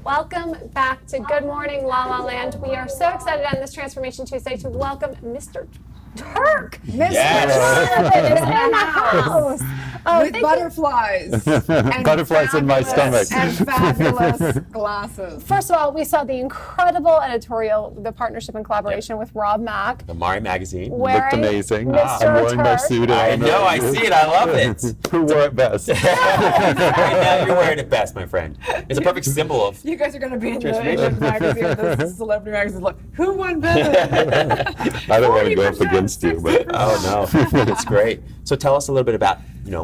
Welcome back to Good Morning La La Land. We are so excited on this Transformation Tuesday to welcome Mr. Turk. Mr. Turk is in the house. With butterflies. And butterflies in my stomach. And fabulous glasses. First of all, we saw the incredible editorial, the partnership and collaboration with Rob Mack. The Mari magazine. Looked amazing. Mr. I'm wearing my Turk. suit. I know, I see it, I love it. Who wore it best? Right now you're wearing it best, my friend. It's a perfect symbol of You guys are going to be in the Transformation. magazine, this celebrity magazine. Look, who won better? I don't want to go up against you, but oh no, it's great. So tell us a little bit about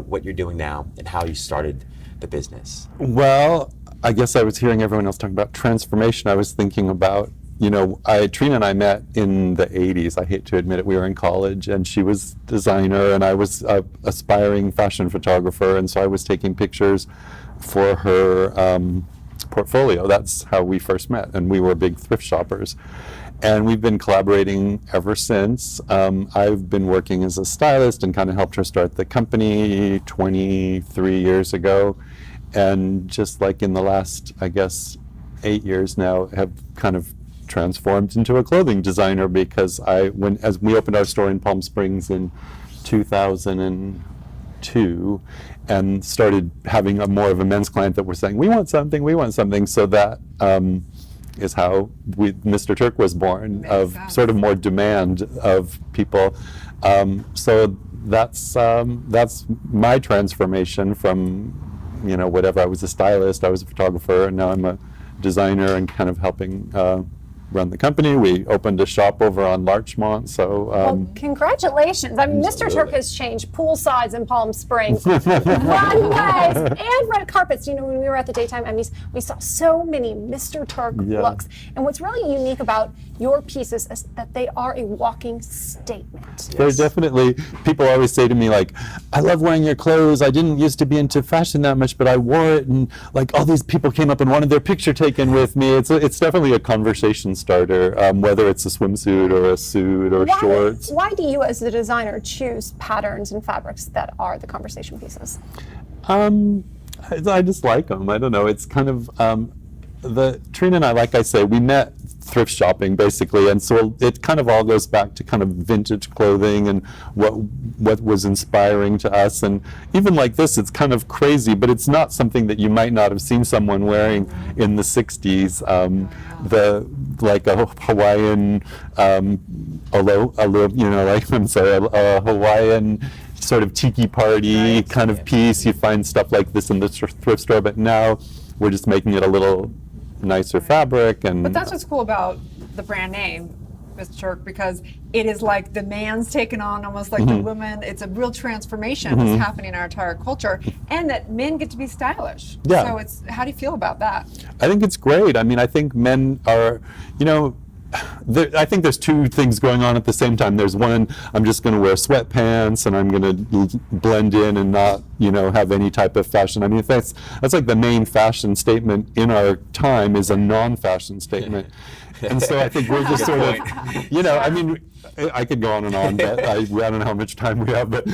what you're doing now and how you started the business. well, I guess I was hearing everyone else talking about transformation. I was thinking about, Trina and I met in the 80s. I hate to admit it. We were in college, and she was designer, and I was an aspiring fashion photographer, and so I was taking pictures for her portfolio. That's how we first met, and we were big thrift shoppers. And we've been collaborating ever since. I've been working as a stylist and kind of helped her start the company 23 years ago. And just like in the last, I guess, 8 years now, have kind of transformed into a clothing designer because as we opened our store in Palm Springs in 2002 and started having more of a men's client that were saying, we want something. So that is how Mr. Turk was born, of sort of more demand of people. So that's my transformation from, whatever. I was a stylist, I was a photographer, and now I'm a designer and kind of helping run the company. We opened a shop over on Larchmont, so Well, congratulations. I mean, Mr. Turk has changed poolsides in Palm Springs, runways, and red carpets. When we were at the Daytime Emmys, we saw so many Mr. Turk looks. And what's really unique about your pieces is that they are a walking statement. They're definitely, people always say to me, like, I love wearing your clothes. I didn't used to be into fashion that much, but I wore it, and like all these people came up and wanted their picture taken with me. It's definitely a conversation starter, whether it's a swimsuit or a suit or shorts. Why do you, as the designer, choose patterns and fabrics that are the conversation pieces? I just like them. I don't know. It's kind of Trina and I, like I say, we met thrift shopping basically, and so it kind of all goes back to kind of vintage clothing and what was inspiring to us. And even like this, it's kind of crazy, but it's not something that you might not have seen someone wearing in the 60s. Like a Hawaiian a Hawaiian sort of tiki party kind of piece. You find stuff like this in the thrift store, but now we're just making it a little nicer fabric. But that's what's cool about the brand name, Mr. Turk, because it is like the man's taken on almost like the woman. It's a real transformation that's happening in our entire culture, and that men get to be stylish. Yeah. So how do you feel about that? I think it's great. I mean, I think men are, I think there's two things going on at the same time. There's one, I'm just going to wear sweatpants and I'm going to blend in and not, have any type of fashion. I mean, that's like the main fashion statement in our time is a non-fashion statement. And so I think we're just sort of, I mean, I could go on and on, but I don't know how much time we have, but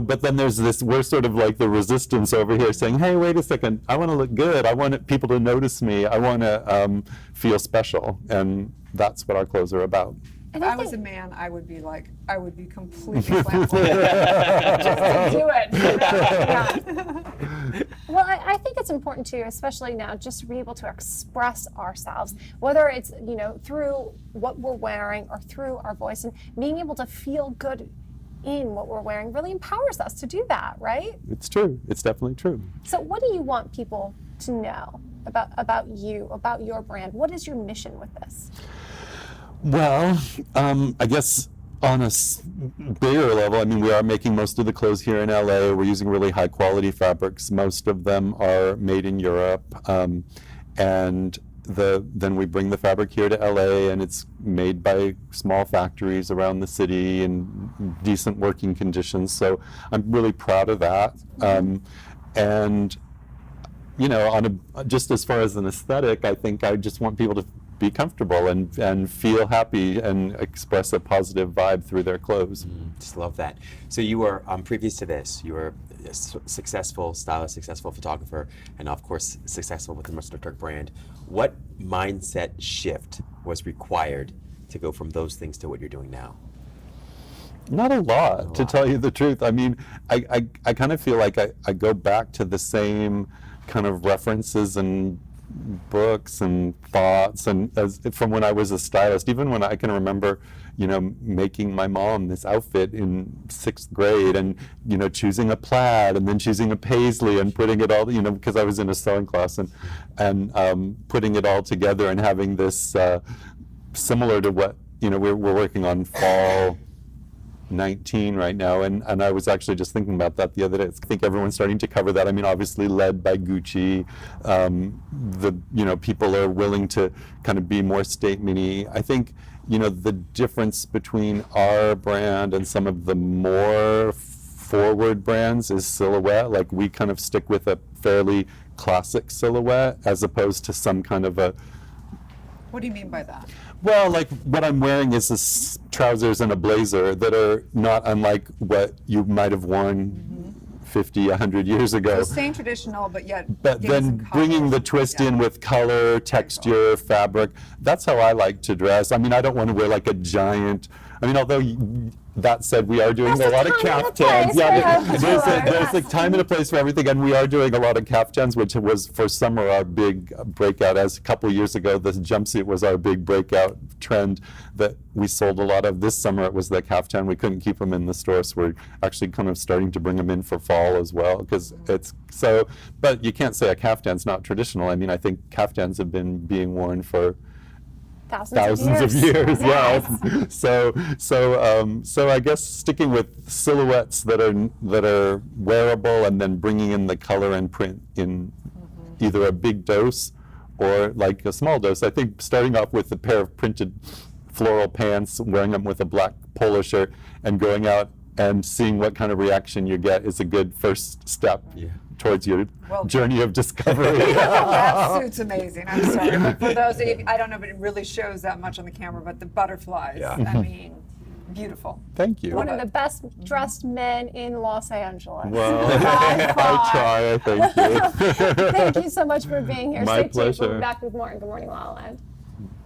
but then there's this, we're sort of like the resistance over here saying, hey, wait a second, I want to look good. I want people to notice me. I want to feel special. And that's what our clothes are about. If I was a man, I would be completely flamboyant. Just to do it. Yeah. Well, I think it's important too, especially now, just to be able to express ourselves, whether it's through what we're wearing or through our voice, and being able to feel good in what we're wearing really empowers us to do that, right? It's true. It's definitely true. So, what do you want people to know about you, about your brand? What is your mission with this? Well, I guess on a bigger level, I mean, we are making most of the clothes here in LA. We're using really high quality fabrics. Most of them are made in Europe. And then we bring the fabric here to LA, and it's made by small factories around the city in decent working conditions. So I'm really proud of that. And just as far as an aesthetic, I think I just want people to be comfortable and feel happy and express a positive vibe through their clothes. Just love that. So you were, previous to this, you were successful stylist, successful photographer, and of course successful with the Mr. Turk brand. What mindset shift was required to go from those things to what you're doing now? Not a lot, to tell you the truth. I mean, I kind of feel like I go back to the same kind of references and books and thoughts, and from when I was a stylist, even when I can remember, you know, making my mom this outfit in 6th grade, and, you know, choosing a plaid and then choosing a paisley and putting it all, you know, because I was in a sewing class, and putting it all together and having this similar to what, you know, we're working on fall 19 right now, and I was actually just thinking about that the other day. I think everyone's starting to cover that. I mean, obviously led by Gucci. You know, people are willing to kind of be more statement-y. I think, you know, the difference between our brand and some of the more forward brands is silhouette. Like, we kind of stick with a fairly classic silhouette as opposed to some kind of a. What do you mean by that? Well, like, what I'm wearing is this trousers and a blazer that are not unlike what you might have worn 50, 100 years ago. So same traditional, but yet. But giving some then bringing color. the twist in with color, texture, fabric. That's how I like to dress. I mean, I don't want to wear like a giant. I mean, although that said, we are doing There's a lot of a time and a caftans. place Yeah, for there's a yes. time and a place for everything, and we are doing a lot of caftans, which was for summer our big breakout. As a couple years ago, the jumpsuit was our big breakout trend that we sold a lot of. This summer it was the caftan. We couldn't keep them in the store, so we're actually kind of starting to bring them in for fall as well, because it's so. But you can't say a caftan's not traditional. I mean, I think caftans have been being worn for thousands of years. Yes. So I guess sticking with silhouettes that are wearable, and then bringing in the color and print in either a big dose or like a small dose. I think starting off with a pair of printed floral pants, wearing them with a black polo shirt, and going out and seeing what kind of reaction you get is a good first step towards your journey of discovery. That suit's amazing. I'm sorry, but for those of you, I don't know if it really shows that much on the camera, but the butterflies. Yeah. I mean, beautiful. Thank you. One of the best dressed men in Los Angeles. Well, By far. I try. Thank you. Thank you so much for being here. My Stay tuned. We'll pleasure. be back with more in Good Morning La La Land.